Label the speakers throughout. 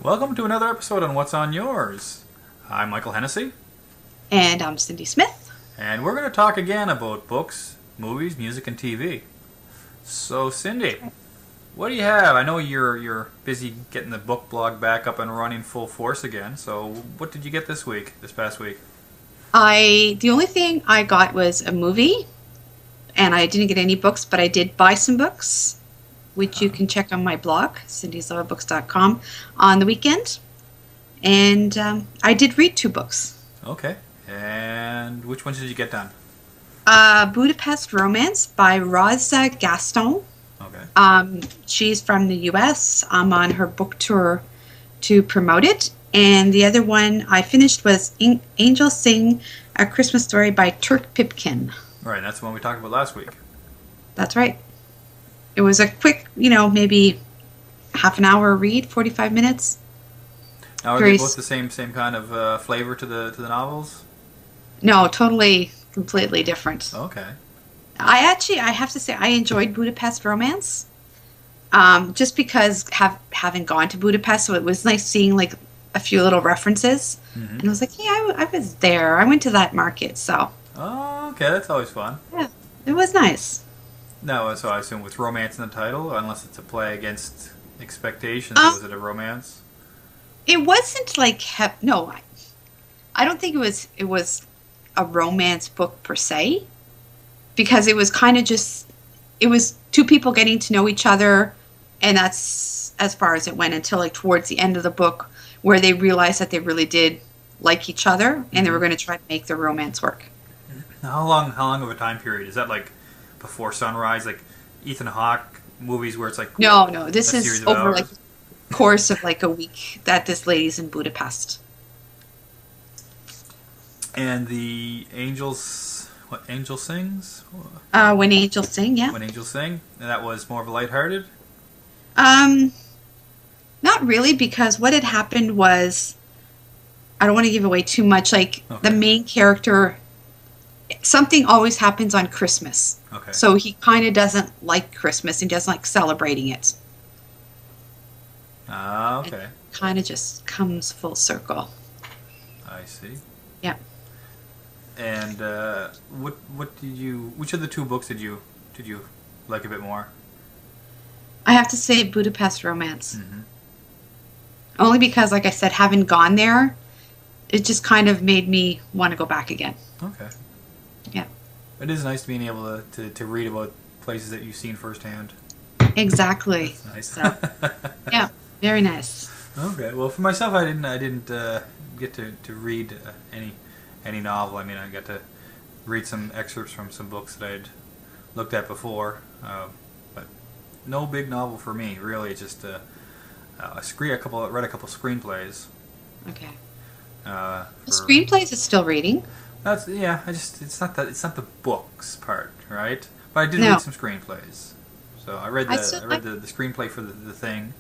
Speaker 1: Welcome to another episode on What's on Yours. I'm Michael Hennessy,
Speaker 2: And I'm Cindy Smith.
Speaker 1: and we're going to talk again about books, movies, music, and TV. So, Cindy, what do you have? I know you're busy getting the book blog back up and running full force again. So, what did you get this past week?
Speaker 2: The only thing I got was a movie, and I didn't get any books, but I did buy some books, which you can check on my blog, cindyslawbooks.com, on the weekend. And I did read two books.
Speaker 1: Okay, and which ones did you get done?
Speaker 2: Budapest Romance by Rosa Gaston.
Speaker 1: Okay.
Speaker 2: She's from the U.S. I'm on her book tour to promote it. And the other one I finished was Angels Sing, A Christmas Story by Turk Pipkin.
Speaker 1: Right, that's the one we talked about last week.
Speaker 2: That's right. It was a quick, maybe half an hour read, 45 minutes.
Speaker 1: Now, are they both the same kind of flavor to the novels?
Speaker 2: No, totally, completely different.
Speaker 1: Okay.
Speaker 2: I have to say, I enjoyed Budapest Romance. Just because having gone to Budapest, so it was nice seeing like a few little references.
Speaker 1: Mm-hmm.
Speaker 2: And I was like, yeah, I was there. I went to that market, so.
Speaker 1: Oh, okay, that's always fun.
Speaker 2: Yeah, it was nice.
Speaker 1: No, so I assume with romance in the title, unless it's a play against expectations, was it a romance?
Speaker 2: It wasn't like, no, I don't think it was a romance book per se, because it was kind of just, it was two people getting to know each other, and that's as far as it went until like towards the end of the book, where they realized that they really did like each other, and they were going to try to make their romance work.
Speaker 1: How long of a time period? Is that like before sunrise, like Ethan Hawke movies where it's like
Speaker 2: No,
Speaker 1: a
Speaker 2: this
Speaker 1: series
Speaker 2: is
Speaker 1: of
Speaker 2: over
Speaker 1: hours?
Speaker 2: like the course of like a week that this lady's in Budapest.
Speaker 1: And the Angel Sings?
Speaker 2: When Angels Sing, yeah.
Speaker 1: When Angels Sing? And that was more of a lighthearted?
Speaker 2: Um, Not really, because what had happened was, I don't want to give away too much, like
Speaker 1: Okay.
Speaker 2: the main character, something always happens on Christmas.
Speaker 1: Okay.
Speaker 2: So he kind of doesn't like Christmas and doesn't like celebrating it.
Speaker 1: Ah, okay.
Speaker 2: Kind of just comes full circle.
Speaker 1: I see.
Speaker 2: Yeah.
Speaker 1: And which of the two books did you like a bit more?
Speaker 2: I have to say Budapest Romance.
Speaker 1: Mm-hmm.
Speaker 2: Only because, like I said, having gone there, it just kind of made me want to go back again.
Speaker 1: Okay.
Speaker 2: Yeah.
Speaker 1: It is nice being able to read about places that you've seen firsthand.
Speaker 2: Exactly.
Speaker 1: That's nice.
Speaker 2: So, yeah, very nice.
Speaker 1: Okay. Well, for myself, I didn't get to read any novel. I mean, I got to read some excerpts from some books that I'd looked at before, but no big novel for me. Really, it's just read a couple screenplays.
Speaker 2: Okay.
Speaker 1: For,
Speaker 2: Screenplays is still reading.
Speaker 1: That's yeah. It's not the books part, right? But I did
Speaker 2: No.
Speaker 1: read some screenplays. So I read
Speaker 2: I still
Speaker 1: the screenplay for the thing,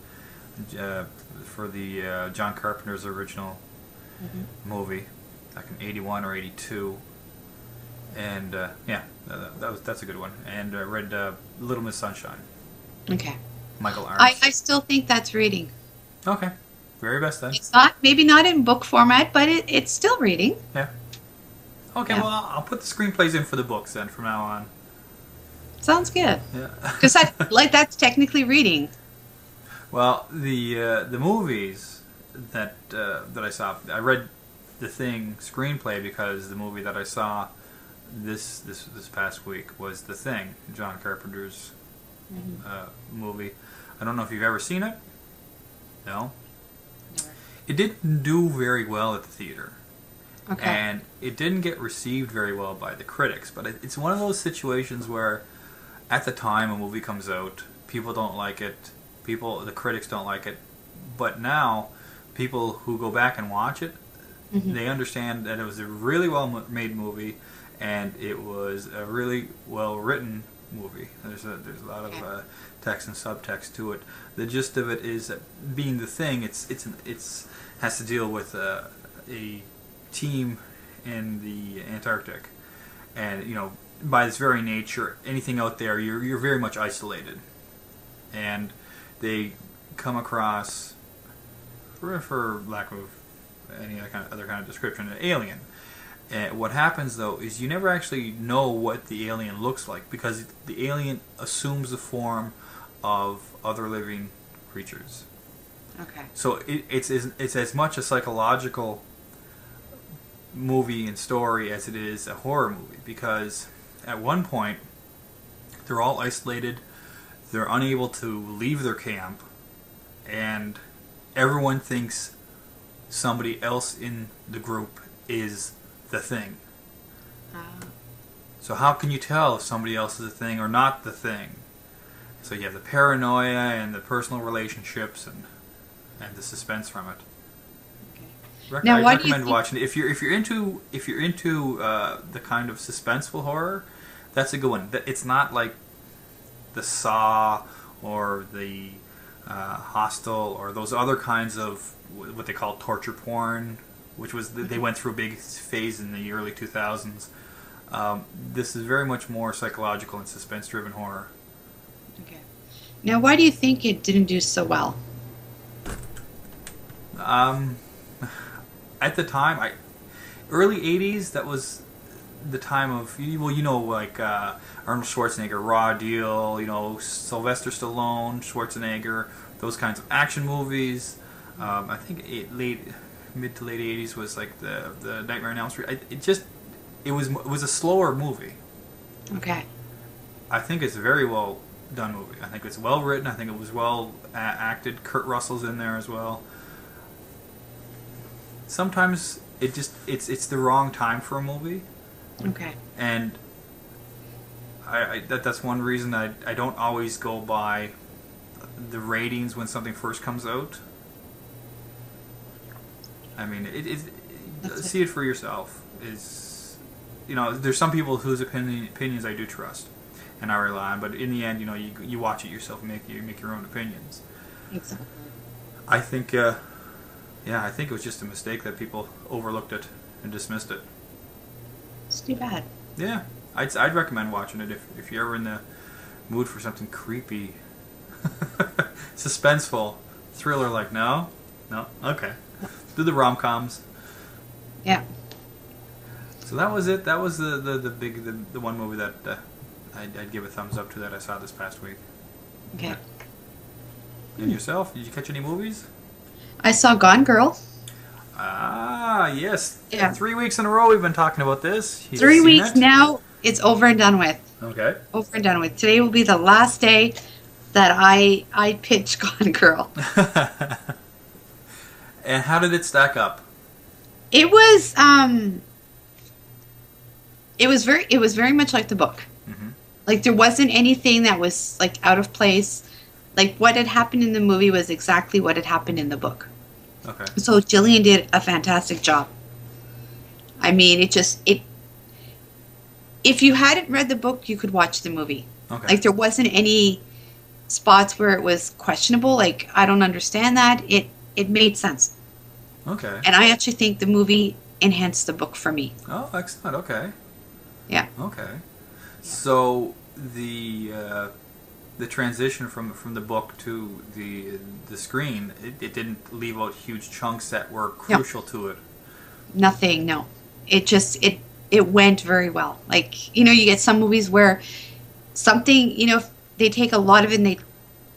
Speaker 1: for the John Carpenter's original movie, back in '81 or '82, and yeah, that's a good one. And I read Little Miss Sunshine,
Speaker 2: Okay.
Speaker 1: Michael
Speaker 2: I
Speaker 1: Arndt.
Speaker 2: still think that's reading.
Speaker 1: Okay, very best then.
Speaker 2: It's not, maybe not in book format, but it's still reading.
Speaker 1: Yeah. Okay,
Speaker 2: Yeah.
Speaker 1: well I'll put the screenplays in for the books then from now on.
Speaker 2: Sounds good.
Speaker 1: Yeah.
Speaker 2: Because that's technically reading.
Speaker 1: Well, the movies that I saw, I read the Thing screenplay because the movie that I saw this past week was The Thing, John Carpenter's movie. I don't know if you've ever seen it. No.
Speaker 2: Never.
Speaker 1: It didn't do very well at the theater.
Speaker 2: Okay.
Speaker 1: And it didn't get received very well by the critics. But it's one of those situations where, at the time a movie comes out, people don't like it. The critics don't like it. But now, people who go back and watch it, they understand that it was a really well-made movie, and it was a really well-written movie. There's a lot of text and subtext to it. The gist of it is that being The Thing, it's has to deal with a team in the Antarctic, and by its very nature, anything out there, you're very much isolated, and they come across for lack of any other kind of description, an alien. And what happens though is you never actually know what the alien looks like because the alien assumes the form of other living creatures.
Speaker 2: Okay.
Speaker 1: So it's as much a psychological movie and story as it is a horror movie, because at one point they're all isolated, they're unable to leave their camp, and everyone thinks somebody else in the group is the thing. So how can you tell if somebody else is the thing or not the thing? So you have the paranoia and the personal relationships and the suspense from it. Okay.
Speaker 2: Now,
Speaker 1: I
Speaker 2: why
Speaker 1: recommend
Speaker 2: do you
Speaker 1: watching it if you're into the kind of suspenseful horror. That's a good one. It's not like the Saw or the Hostel or those other kinds of what they call torture porn, which was they went through a big phase in the early 2000s. This is very much more psychological and suspense-driven horror.
Speaker 2: Okay. Now, why do you think it didn't do so well?
Speaker 1: At the time, early 80s, that was the time of, well, like Arnold Schwarzenegger, Raw Deal, Sylvester Stallone, Schwarzenegger, those kinds of action movies. I think mid to late 80s was like the Nightmare on Elm Street. It was a slower movie.
Speaker 2: Okay.
Speaker 1: I think it's a very well done movie. I think it's well written. I think it was well acted. Kurt Russell's in there as well. Sometimes it's the wrong time for a movie.
Speaker 2: Okay.
Speaker 1: And that's one reason I don't always go by the ratings when something first comes out. I mean, see it for yourself. There's some people whose opinions I do trust and I rely on, but in the end, you watch it yourself and make your own opinions.
Speaker 2: Exactly.
Speaker 1: I think, I think it was just a mistake that people overlooked it and dismissed it.
Speaker 2: It's too bad.
Speaker 1: Yeah, I'd recommend watching it if you're ever in the mood for something creepy, suspenseful, thriller. Like no, okay, do the rom-coms.
Speaker 2: Yeah.
Speaker 1: So that was it. That was the one movie that I'd give a thumbs up to that I saw this past week.
Speaker 2: Okay.
Speaker 1: And yourself? Did you catch any movies?
Speaker 2: I saw Gone Girl.
Speaker 1: Ah, yes.
Speaker 2: Yeah.
Speaker 1: 3 weeks in a row we've been talking about this.
Speaker 2: 3 weeks now. It's over and done with.
Speaker 1: Okay.
Speaker 2: Over and done with. Today will be the last day that I pitched Gone Girl.
Speaker 1: And how did it stack up?
Speaker 2: It was very much like the book.
Speaker 1: Mm-hmm.
Speaker 2: Like there wasn't anything that was like out of place. Like what had happened in the movie was exactly what had happened in the book.
Speaker 1: Okay.
Speaker 2: So Gillian did a fantastic job. I mean, if you hadn't read the book, you could watch the movie.
Speaker 1: Okay.
Speaker 2: Like there wasn't any spots where it was questionable. Like I don't understand that. It made sense.
Speaker 1: Okay.
Speaker 2: And I actually think the movie enhanced the book for me.
Speaker 1: Oh, excellent. Okay.
Speaker 2: Yeah.
Speaker 1: Okay. So the transition from the book to the screen, it didn't leave out huge chunks that were crucial to it.
Speaker 2: Nothing. No. It went very well. Like, you get some movies where something, they take a lot of it and they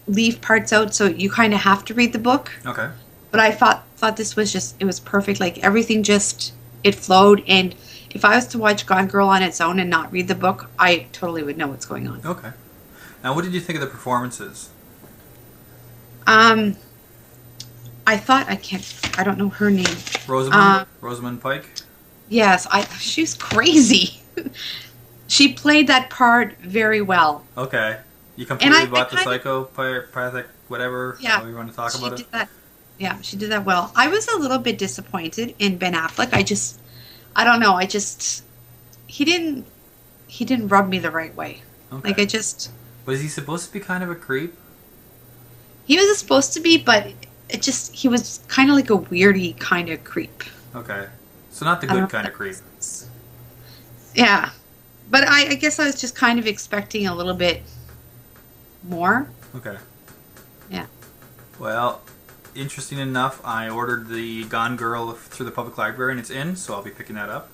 Speaker 2: leave parts out, so you kind of have to read the book.
Speaker 1: Okay.
Speaker 2: But I thought this was it was perfect. Like everything it flowed. And if I was to watch Gone Girl on its own and not read the book, I totally would know what's going on.
Speaker 1: Okay. Now, what did you think of the performances?
Speaker 2: I thought I don't know her name.
Speaker 1: Rosamund Pike?
Speaker 2: Yes, she's crazy. She played that part very well.
Speaker 1: Okay. You completely bought the psychopathic, whatever,
Speaker 2: yeah,
Speaker 1: however you want to talk about it?
Speaker 2: Yeah, she did that well. I was a little bit disappointed in Ben Affleck. I don't know. He didn't rub me the right way.
Speaker 1: Okay.
Speaker 2: Like
Speaker 1: Was he supposed to be kind of a creep?
Speaker 2: He was supposed to be, but he was kind of like a weirdy kind of creep.
Speaker 1: Okay. So not the good kind of creep.
Speaker 2: Yeah. But I guess I was just kind of expecting a little bit more.
Speaker 1: Okay.
Speaker 2: Yeah.
Speaker 1: Well, interesting enough, I ordered the Gone Girl through the public library, and it's in, so I'll be picking that up.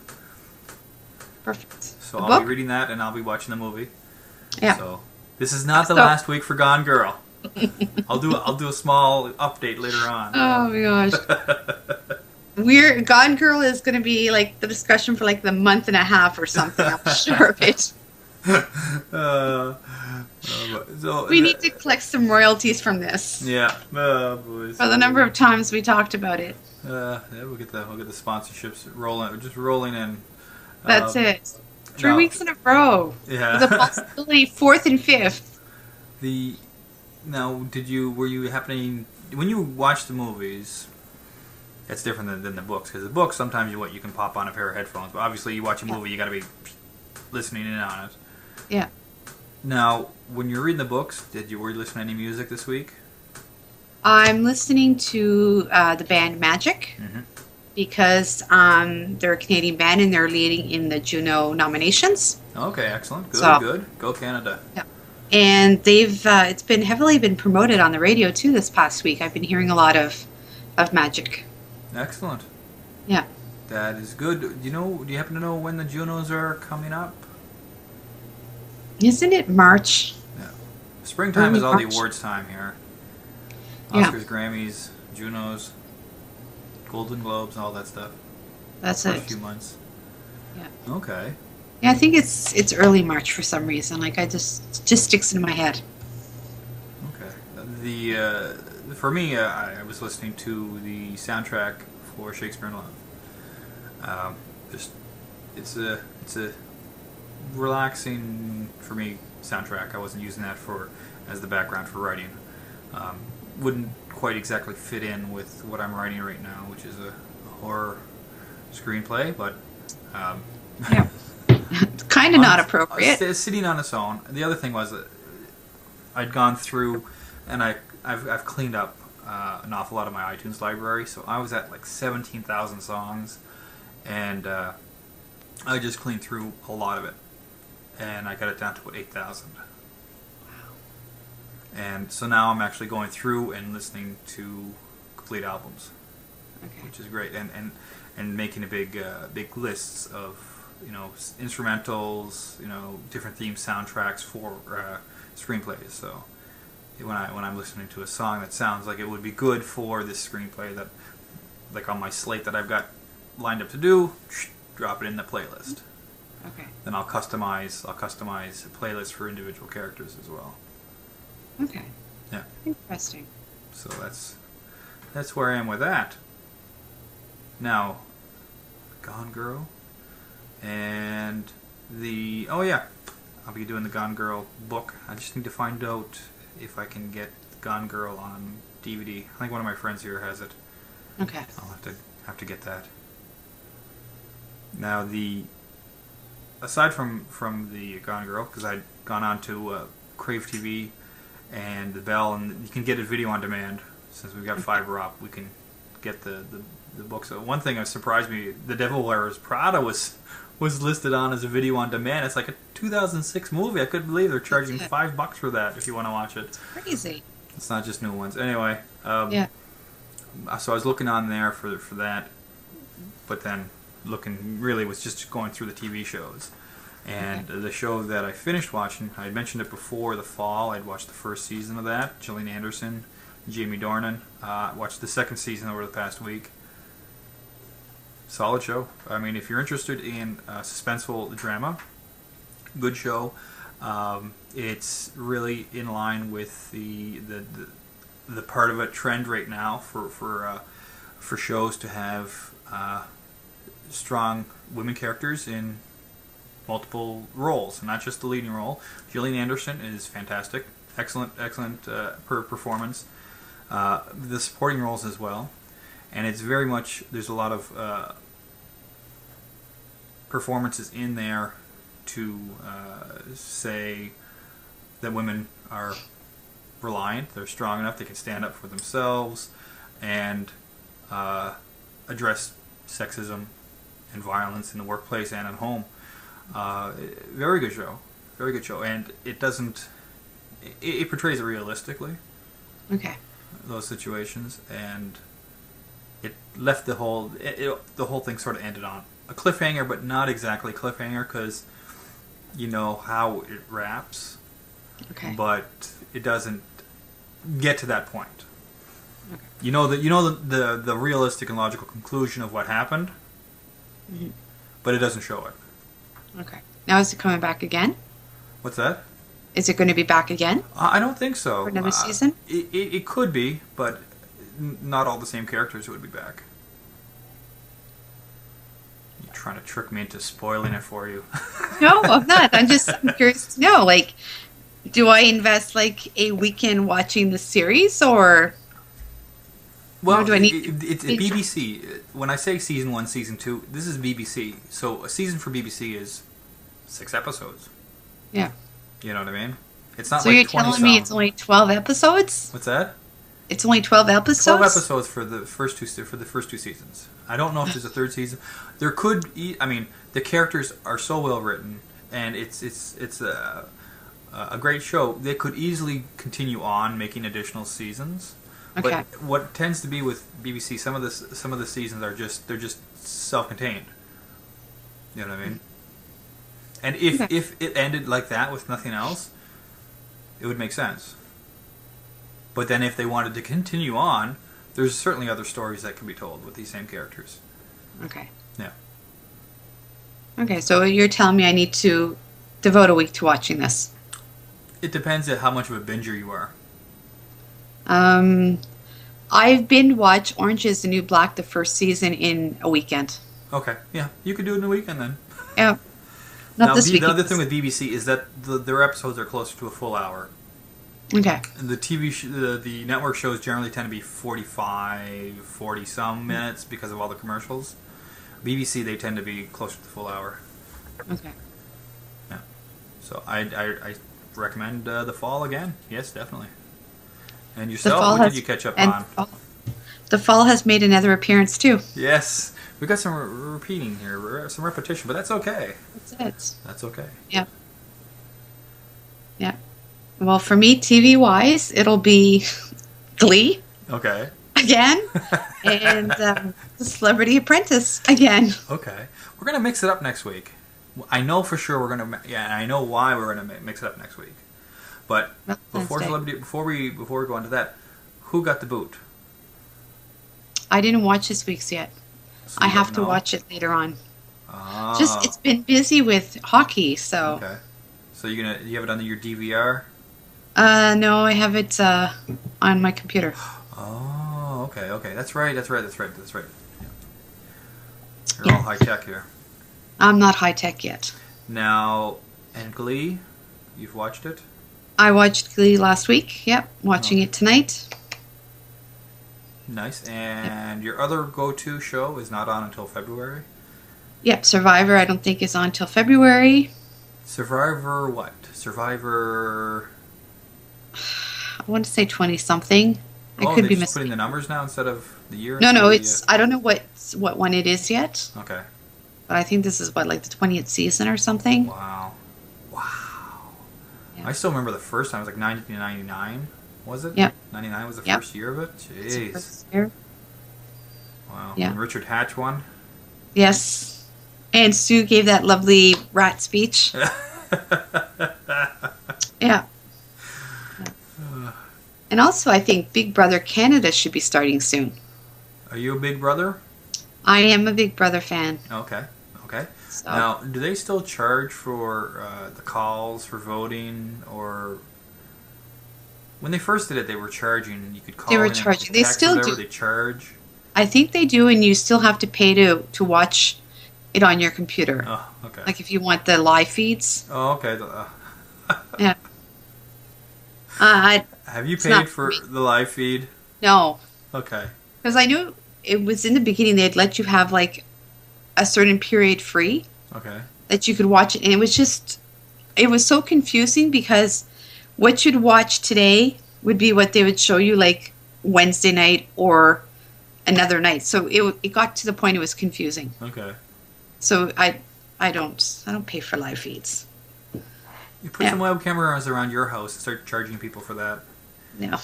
Speaker 2: Perfect.
Speaker 1: So
Speaker 2: The
Speaker 1: I'll be
Speaker 2: book?
Speaker 1: reading that, and I'll be watching the movie.
Speaker 2: Yeah.
Speaker 1: So this is not the
Speaker 2: So-
Speaker 1: last week for Gone Girl. I'll do a small update later on.
Speaker 2: Oh my gosh. Gone Girl is going to be like the discussion for like the month and a half or something. I'm sure of it.
Speaker 1: So
Speaker 2: We need to collect some royalties from this
Speaker 1: Yeah. Boys.
Speaker 2: for the number of times we talked about it.
Speaker 1: Yeah, we'll get the sponsorships rolling in.
Speaker 2: That's it. 3
Speaker 1: no.
Speaker 2: weeks in a row.
Speaker 1: Yeah.
Speaker 2: With a possibility 4th and 5th.
Speaker 1: Were you happening when you watch the movies? It's different than the books, because the books sometimes you can pop on a pair of headphones, but obviously you watch a movie, you got to be listening in on it.
Speaker 2: Yeah.
Speaker 1: Now, when you're reading the books, were you listening to any music this week?
Speaker 2: I'm listening to the band Magic
Speaker 1: Mm-hmm.
Speaker 2: because they're a Canadian band and they're leading in the Juno nominations.
Speaker 1: Okay, excellent. Good,
Speaker 2: So-
Speaker 1: good. Go Canada.
Speaker 2: Yeah. And it's been heavily promoted on the radio too this past week. I've been hearing a lot of Magic.
Speaker 1: Excellent.
Speaker 2: Yeah.
Speaker 1: That is good. Do you happen to know when the Junos are coming up?
Speaker 2: Isn't it March?
Speaker 1: Springtime
Speaker 2: Early
Speaker 1: is all the
Speaker 2: March.
Speaker 1: awards time here.
Speaker 2: Yeah.
Speaker 1: Oscars, Grammys, Junos, Golden Globes, all that stuff.
Speaker 2: That's
Speaker 1: For a
Speaker 2: it.
Speaker 1: few months.
Speaker 2: Yeah.
Speaker 1: Okay.
Speaker 2: Yeah, I think it's early March for some reason. Like it just sticks in my head.
Speaker 1: Okay. For me, I was listening to the soundtrack for Shakespeare in Love. It's a relaxing for me soundtrack. I wasn't using that as the background for writing. Wouldn't quite exactly fit in with what I'm writing right now, which is a horror screenplay, but
Speaker 2: Yeah. Kind of not appropriate.
Speaker 1: Sitting on its own. The other thing was that I'd gone through and I've cleaned up an awful lot of my iTunes library, so I was at like 17,000 songs, and I just cleaned through a lot of it, and I got it down to about 8,000. And so now I'm actually going through and listening to complete albums,
Speaker 2: Okay.
Speaker 1: which is great, and making a big lists of instrumentals, different theme soundtracks for screenplays. So when I'm listening to a song that sounds like it would be good for this screenplay, that like on my slate that I've got lined up to do, drop it in the playlist.
Speaker 2: Okay.
Speaker 1: Then I'll customize a playlist for individual characters as well.
Speaker 2: Okay.
Speaker 1: Yeah.
Speaker 2: Interesting.
Speaker 1: So that's where I am with that. Now, Gone Girl, and I'll be doing the Gone Girl book. I just need to find out if I can get Gone Girl on DVD. I think one of my friends here has it.
Speaker 2: Okay.
Speaker 1: I'll have to get that. Now, aside from the Gone Girl, because I'd gone on to Crave TV and the Bell, and you can get it video on demand. Since we've got fiber up, we can get the book. So one thing that surprised me, The Devil Wears Prada was listed on as a video on demand. It's like a 2006 movie. I couldn't believe they're charging $5 for that if you want to watch it.
Speaker 2: It's crazy.
Speaker 1: It's not just new ones. Anyway,
Speaker 2: Yeah.
Speaker 1: so I was looking on there for that, but then looking really was just going through the TV shows. And the show that I finished watching, I had mentioned it before the fall. I'd watched the first season of that. Gillian Anderson, Jamie Dornan. Watched the second season over the past week. Solid show. I mean, if you're interested in suspenseful drama, good show. It's really in line with the part of a trend right now for shows to have strong women characters in multiple roles, and not just the leading role. Gillian Anderson is fantastic, excellent performance. The supporting roles as well, and it's very much, there's a lot of performances in there to say that women are reliant, they're strong enough, they can stand up for themselves, and address sexism and violence in the workplace and at home. Very good show, and it portrays it realistically.
Speaker 2: Okay.
Speaker 1: those situations, and it left the whole the whole thing sort of ended on a cliffhanger, but not exactly cliffhanger because you know how it wraps, but it doesn't get to that point. Okay. You know the realistic and logical conclusion of what happened, but it doesn't show it.
Speaker 2: Okay. Now is it coming back again?
Speaker 1: What's that?
Speaker 2: Is it going to be back again?
Speaker 1: I don't think so.
Speaker 2: For another season?
Speaker 1: It could be, but not all the same characters would be back. You're trying to trick me into spoiling it for you.
Speaker 2: No, I'm not. I'm curious to know. Like, do I invest like a weekend watching the series, or?
Speaker 1: Well,
Speaker 2: or do I need
Speaker 1: it's BBC. When I say season 1, season 2, this is BBC. So a season for BBC is 6 episodes.
Speaker 2: Yeah.
Speaker 1: You know what I mean? It's not
Speaker 2: so
Speaker 1: like
Speaker 2: you're telling me it's only 12 episodes?
Speaker 1: What's that?
Speaker 2: It's only 12 episodes?
Speaker 1: 12 episodes for the first two seasons. I don't know if there's a third season. There could. I mean, the characters are so well written, and it's a great show. They could easily continue on making additional seasons.
Speaker 2: Okay.
Speaker 1: But what tends to be with BBC, some of the seasons are just self-contained. You know what I mean? And if it ended like that with nothing else, it would make sense. But then if they wanted to continue on, there's certainly other stories that can be told with these same characters.
Speaker 2: Okay.
Speaker 1: Yeah.
Speaker 2: Okay, so you're telling me I need to devote a week to watching this?
Speaker 1: It depends on how much of a binger you are.
Speaker 2: I've binge watched Orange is the New Black, the first season, in a weekend.
Speaker 1: Okay, yeah, you could do it in a weekend then.
Speaker 2: Yeah.
Speaker 1: The other thing with BBC is that their episodes are closer to a full hour.
Speaker 2: Okay.
Speaker 1: And the the network shows generally tend to be 45, 40-some minutes because of all the commercials. BBC, they tend to be closer to the full hour.
Speaker 2: Okay.
Speaker 1: Yeah. So I recommend The Fall again. Yes, definitely. And yourself, what did you catch up on?
Speaker 2: The Fall has made another appearance too.
Speaker 1: Yes. We got some repeating here, some repetition, but that's okay. That's okay.
Speaker 2: Yeah. Yeah. Well, for me, TV-wise, it'll be Glee.
Speaker 1: Okay.
Speaker 2: Again. And The Celebrity Apprentice again.
Speaker 1: Okay. We're going to mix it up next week. I know for sure we're going to... Yeah, and I know why we're going to mix it up next week. But before we go on to that, who got the boot?
Speaker 2: I didn't watch this week's yet. So I have to watch it later on. Just it's been busy with hockey, so.
Speaker 1: Okay. So you have it on your DVR?
Speaker 2: No, I have it on my computer.
Speaker 1: Oh, okay. That's right. Yeah. You're all high tech here.
Speaker 2: I'm not high tech yet.
Speaker 1: Now, and Glee, you've watched it?
Speaker 2: I watched Glee last week. Yep, watching it tonight.
Speaker 1: Nice. And your other go-to show is not on until February?
Speaker 2: Yep, Survivor I don't think is on until February.
Speaker 1: Survivor what? Survivor...
Speaker 2: I want to say 20-something. I could be
Speaker 1: putting the numbers now instead of the year?
Speaker 2: No, it's... I don't know what one it is yet.
Speaker 1: Okay.
Speaker 2: But I think this is, like the 20th season or something.
Speaker 1: Wow. Yeah. I still remember the first time. It was like 1999. Was it?
Speaker 2: Yep.
Speaker 1: 99 was the first year of it? Jeez.
Speaker 2: First year.
Speaker 1: Wow.
Speaker 2: Yeah.
Speaker 1: And Richard Hatch won?
Speaker 2: Yes. And Sue gave that lovely rat speech. Yeah. And also, I think Big Brother Canada should be starting soon.
Speaker 1: Are you a Big Brother?
Speaker 2: I am a Big Brother fan.
Speaker 1: Okay.
Speaker 2: So.
Speaker 1: Now, do they still charge for the calls for voting, or when they first did it, they were charging? You could call.
Speaker 2: They were charging. They still do.
Speaker 1: They charge.
Speaker 2: I think they do, and you still have to pay to watch it on your computer.
Speaker 1: Oh, okay.
Speaker 2: Like if you want the live feeds.
Speaker 1: Oh, okay.
Speaker 2: Yeah.
Speaker 1: Have you paid for the live feed?
Speaker 2: No.
Speaker 1: Okay.
Speaker 2: Because I knew it was in the beginning they'd let you have like a certain period free.
Speaker 1: Okay.
Speaker 2: That you could watch it, and it was so confusing because what you'd watch today would be what they would show you like Wednesday night or another night. So it got to the point it was confusing.
Speaker 1: Okay.
Speaker 2: So I don't pay for live feeds.
Speaker 1: You put some web cameras around your house and start charging people for that.
Speaker 2: No.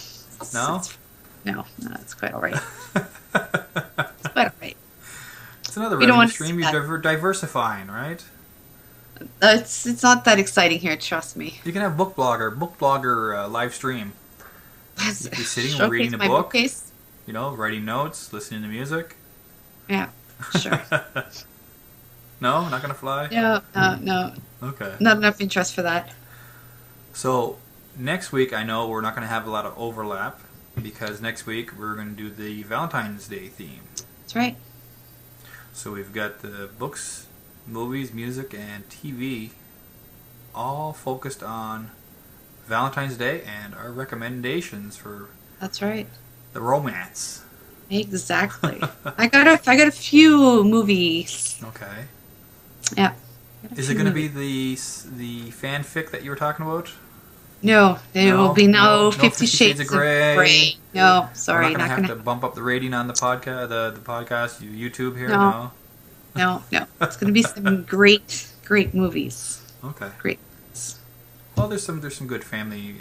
Speaker 1: No?
Speaker 2: No, it's quite all right. It's quite all right.
Speaker 1: It's another
Speaker 2: We don't
Speaker 1: revenue
Speaker 2: want to
Speaker 1: stream.
Speaker 2: see
Speaker 1: You're
Speaker 2: that.
Speaker 1: diversifying, right?
Speaker 2: It's not that exciting here, trust me.
Speaker 1: You can have book blogger live stream. You'd be sitting and reading
Speaker 2: Showcase
Speaker 1: a
Speaker 2: my
Speaker 1: book,
Speaker 2: bookcase.
Speaker 1: writing notes, listening to music.
Speaker 2: Yeah, sure.
Speaker 1: No, not gonna fly.
Speaker 2: No.
Speaker 1: Okay.
Speaker 2: Not enough interest for that.
Speaker 1: So next week, I know we're not gonna have a lot of overlap because next week we're gonna do the Valentine's Day theme.
Speaker 2: That's right.
Speaker 1: So we've got the books, movies, music, and TV all focused on Valentine's Day and our recommendations for
Speaker 2: That's right.
Speaker 1: the romance.
Speaker 2: Exactly. I got a few movies.
Speaker 1: Okay.
Speaker 2: Yeah.
Speaker 1: Is it going to be the fanfic that you were talking about?
Speaker 2: No, there will be no 50
Speaker 1: Shades of Grey.
Speaker 2: No, sorry,
Speaker 1: We're not
Speaker 2: not
Speaker 1: going to
Speaker 2: gonna.
Speaker 1: have to bump up the rating on the podcast, the podcast, YouTube here.
Speaker 2: No. No. It's going to be some great movies.
Speaker 1: Okay.
Speaker 2: Great.
Speaker 1: Well, there's some good family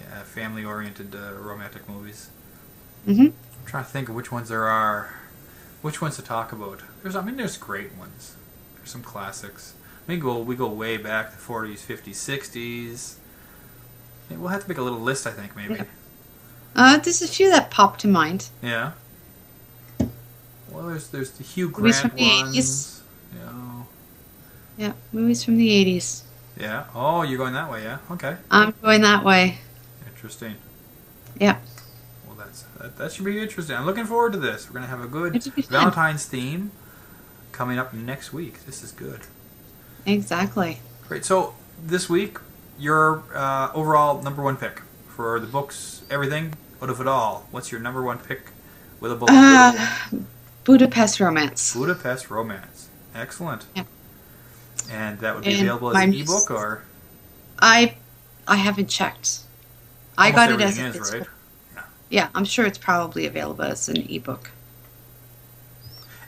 Speaker 1: oriented romantic movies.
Speaker 2: Mhm.
Speaker 1: I'm trying to think of which ones there are. Which ones to talk about? There's great ones. There's some classics. We go way back, the 40s, 50s, 60s. We'll have to make a little list, I think, maybe.
Speaker 2: Yeah. There's a few that pop to mind.
Speaker 1: Yeah. Well, there's the Hugh
Speaker 2: Movies
Speaker 1: Grant
Speaker 2: from the
Speaker 1: ones.
Speaker 2: 80s.
Speaker 1: You know.
Speaker 2: Yeah, movies from the 80s.
Speaker 1: Yeah. Oh, you're going that way, yeah? Okay.
Speaker 2: I'm going that way.
Speaker 1: Interesting.
Speaker 2: Yeah.
Speaker 1: Well, that should be interesting. I'm looking forward to this. We're gonna have a good
Speaker 2: It should be fun.
Speaker 1: Valentine's theme coming up next week. This is good.
Speaker 2: Exactly.
Speaker 1: Great. So this week, your overall number one pick for the books, everything out of it all. What's your number one pick with a book?
Speaker 2: Budapest Romance.
Speaker 1: Budapest Romance. Excellent.
Speaker 2: Yeah.
Speaker 1: And that would be
Speaker 2: And
Speaker 1: available as
Speaker 2: my
Speaker 1: an
Speaker 2: niece-
Speaker 1: ebook, or
Speaker 2: I haven't checked. I got it as
Speaker 1: everything
Speaker 2: a
Speaker 1: is,
Speaker 2: physical.
Speaker 1: right?
Speaker 2: Yeah, I'm sure it's probably available as an ebook.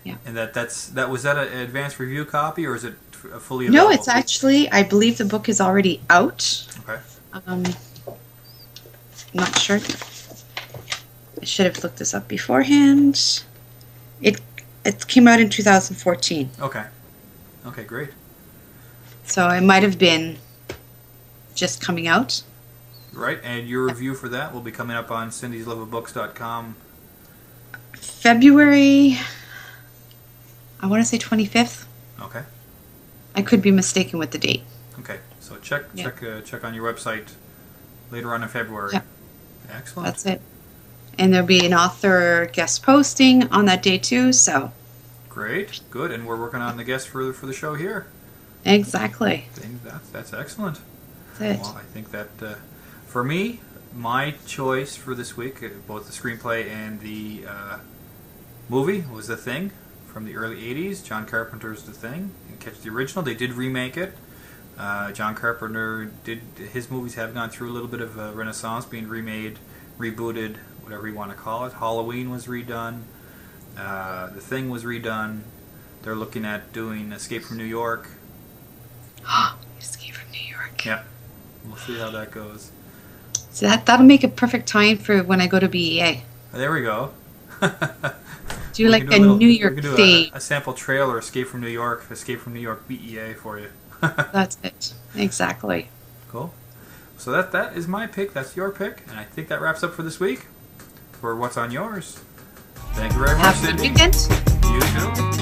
Speaker 2: Yeah.
Speaker 1: And was that an advanced review copy, or is it fully available?
Speaker 2: No, it's actually, I believe the book is already out.
Speaker 1: Okay.
Speaker 2: Not sure. I should have looked this up beforehand. It came out in 2014.
Speaker 1: Okay. Okay, great.
Speaker 2: So it might have been just coming out.
Speaker 1: Right, and your review for that will be coming up on cindysloveofbooks.com.
Speaker 2: February, I want to say 25th.
Speaker 1: Okay.
Speaker 2: I could be mistaken with the date.
Speaker 1: Okay. So check on your website later on in February.
Speaker 2: Yeah.
Speaker 1: Excellent.
Speaker 2: That's it. And there'll be an author guest posting on that day too, so.
Speaker 1: Great. Good. And we're working on the guest for the show here.
Speaker 2: Exactly.
Speaker 1: I think that's excellent.
Speaker 2: That's it.
Speaker 1: Well, I think that for me, my choice for this week, both the screenplay and the movie, was The Thing from the early 80s. John Carpenter's The Thing. You can catch the original. They did remake it. John Carpenter his movies have gone through a little bit of a renaissance, being remade, rebooted, whatever you want to call it. Halloween was redone. The Thing was redone. They're looking at doing Escape from New York.
Speaker 2: Escape from New York.
Speaker 1: Yeah. We'll see how that goes.
Speaker 2: So that'll make a perfect tie-in for when I go to BEA.
Speaker 1: There we go.
Speaker 2: Do like a New York
Speaker 1: we can do
Speaker 2: theme.
Speaker 1: a sample trailer, Escape from New York BEA for you.
Speaker 2: That's it. Exactly.
Speaker 1: Cool. So that is my pick. That's your pick. And I think that wraps up for this week. For What's on Yours. Thank you very much,
Speaker 2: Have a good
Speaker 1: Sydney.
Speaker 2: weekend.
Speaker 1: You too.